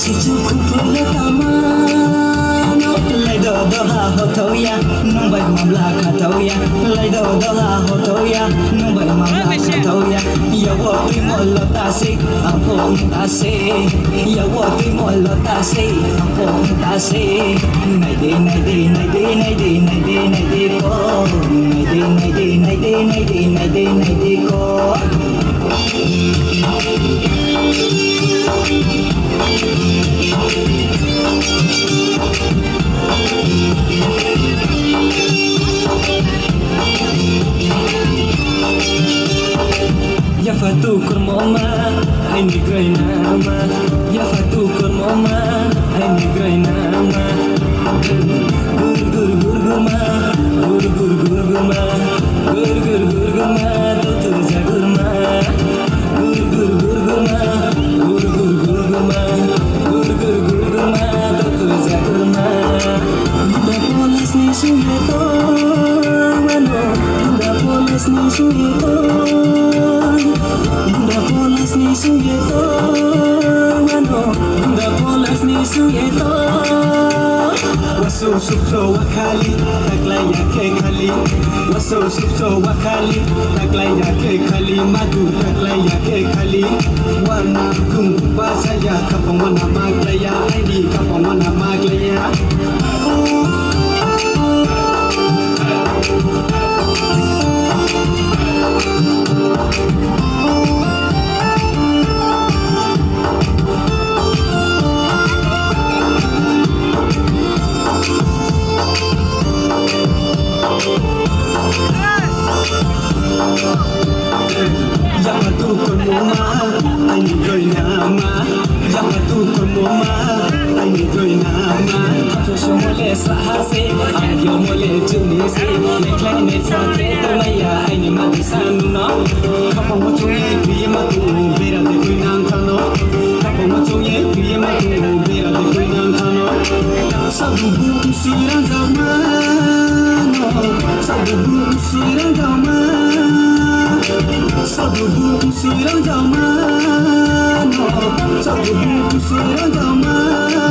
Sichukupulo tamano Laido doha hotoya Numbai mamla katoya Laido doha hotoya Numbai mamla katoya Yawo timolo tasi Ampong tasi Yawo timolo tasi Ampong tasi Naide naide naide naide naide naide ko Naide naide naide naide naide naide ko Ya fatu kurmoma ai ni grainama Ya fatu kurmoma ai ni grainama Gur gur gur gurma Gur gur gur gurma Gur gur gur gurma to tu jagurma Gur gur gur gurma Gur gur gur gurma Gur gur gur gurma to tu jagurma Da polis ni suyeto mano Da polis ni suyeto Da polis ni suyeto mano Da polis ni suyeto Waso subso wakali taglaya ke khali Waso subso wakali taglaya ke khali Madu taglaya ke khali Warna kum basaya kapang wana maglaya Aidi kapang wana maglaya Yamatu kurmoma ai ni groinama Yamatu kurmoma ai ni groinama Tosho mole sahase ayo mole junise Leklai ne fate tomaya ai ni madisanu no Kapang mochonge kriye matu bera de kuinang kano Kapang mochonge kriye matu bera de kuinang kano Sabubu sirang zamano Sabubu sirang zamano Sabubu sirang zamano Sabubu sirang zamano